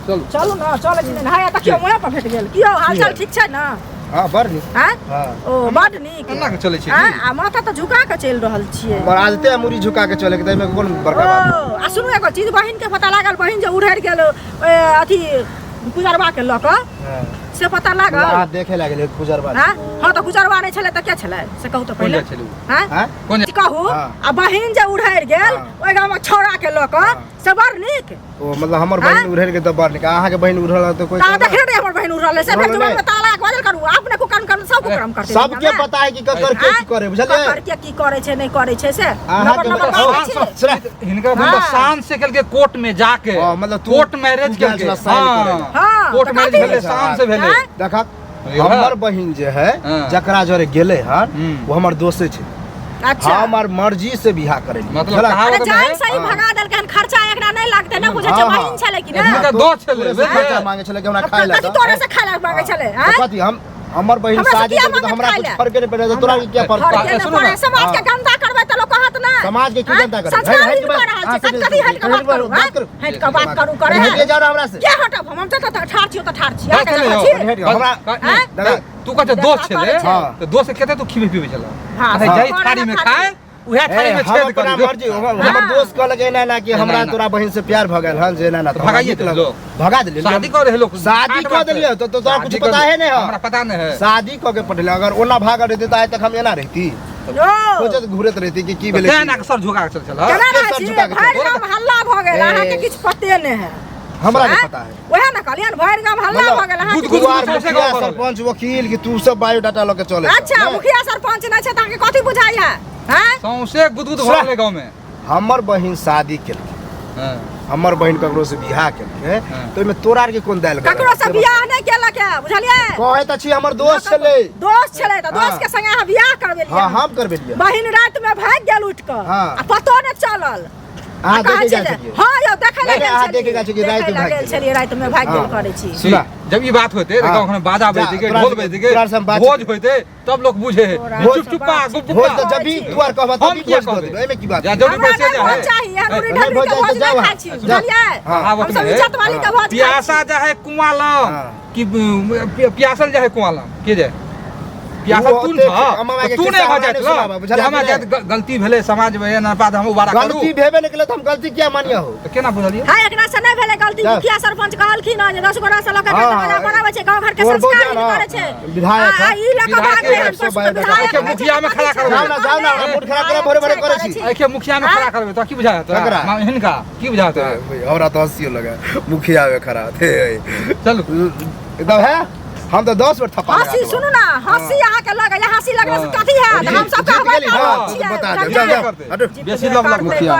चलू चलू ना चल जी हाय त के मोया पर भेट गेल कियो हालचाल ठीक छै ना हां बड़ नीक हां हां ओ बड नीक केना के चलै छै हां आ माथा त झुका के चल रहल छियै पर आज ते मुरी झुका के चले के तै में कोन बड़का बात ओ आ सुनू एगो चीज बहिन के पता लागल बहिन जे उड़ैर गेल अथी गुजरबा के लक हां से पता लागल हां देखे लागल गुजरबा हां त गुजरबा नै छले त के छले से कहू त पहिले हां कोन कहू आ बहिन जे उड़ैर गेल ओइ गांव में छौड़ा के लक से बड़ नीक ओ मतलब हमर बहिन उड़ैर के त बड़ नीक अहाँ के बहिन उड़ल त कोई ता देखे रे हमर बहिन उड़ल से फिर तुम में ताला बदल करू आपने को काम सब को काम करते सबके पता है कि ककर के की करे बुझलिए ककर के की करे छै नै करे छै से हिनका मतलब शान से कल के कोर्ट में जाके मतलब कोर्ट मैरिज के हां कोर्ट मैरिज भेले शान से भेले देखा हमर बहिन जे है जकरा जरे गेले हन वो हमर दोस्ते छै अच्छा हमर मर्जी से बियाह करे मतलब कहावत जान सही भगा देल के खर्चा एकरा नै लागते ना बुझे छै बहिन छले कि ना हिनका दो छले खर्चा मांगे छले कि हमरा खाय ला कथि तोरे से खाय ला मांगे छले हां कथि हम हमर बहिन शादी के त हमरा कुछ फर्क नै पड़े तोरा के क्या फर्क पड़े समाज के गंदा करबे त लोग कहत ना समाज के की गंदा करे कथि हट के बात करू हट के बात करू करे हट जा हमरा से के हटब हम त ठाड़ छियो त ठाड़ छी हमरा तू कहते दोस्त छले त दोस्त से केते तू खिबे पीबे छला हां जाई थारी में खाए उहे थारी में छेद कर दे मर्जी हमर दोस्त कहल के ना कि हमरा तोरा बहिन से प्यार भ गेल हन जे ना भगाइए लो भगा देलिए शादी करे हे लोग शादी कर देलिए तो तोरा कुछ पता है नहीं हमरा पता नहीं है शादी क के पटले अगर ओना भाग रहती त आज तक हम एना रहती सोचत घुरत रहती कि की भेले केना के सर झुका के चल सर झुका के हल्ला भ गेल अहाँ के कुछ पते नहीं है हमरा नहीं पता है ओहे ना कहलियन भैर गांव हल्ला भ गेल अहाँ मुखिया सरपंच वकील कि तू सब बायोडाटा ल के चले अच्छा मुखिया सरपंच नै छै त के कथि बुझाई है हैं सौसे गुदगुद भरले गांव में हमर बहिन शादी केलके हां हमर बहिन ककरो से बियाह केलके तो में तोरा के कोन दाल ककरो से बियाह नै केलक है बुझलिए कहै त छी हमर दोस्त छले त दोस्त के संगे अहाँ बियाह करबेलिए हां हम करबेलिए बहिन रात में भाग गेल उठ के आ पतो नै चलल हां देखे जा छी हां यो देखे लागल हां देखे जा छी रात में भाग गेल छलिए रात में भाग गेल करे छी सुना जब ये बात होते गांव में बाजा बजते के ढोल बजते के भोज होते तब लोग बुझे चुप चुपा भोज त जब भी तू आर कहबा तब भोज कर दे एमे की बात जा जरूरी पैसे जा है चाहिए पूरी ढाबी के भोज ना खाई छी बुझलिए हम सब इज्जत वाली के भोज प्यासा जा है कुआलम कि प्यासल जा है कुआलम के जे प्यासा तू ने भजात लो हमरा गलती भेले समाज में ना बाद हम उबारा करू गलती भेबे नै केले त हम गलती किया मानिया हो तो केना बुझलिए हां एकरा से नै भेले गलती मुखिया सरपंच कहलखिन जे 10 गोरा से लगा के बनावे छै गांव घर के संस्कार नहीं करे छै विधायक ई लगा भाग विधायक के मुखिया में खड़ा करबे जाओ ना मूड खराब करे भरे भरे करे छी एके मुखिया में खड़ा करबे त की बुझात हिनका की बुझात हमरा तो हंसियो लगा मुखिया में खड़ा थे चल एकदम है हम तो 10 बार थप्पा हंसी सुनो ना हंसी यहाँ के लगे या हंसी लगने से कथी है हम सब का बता दे बेसी लग मुखिया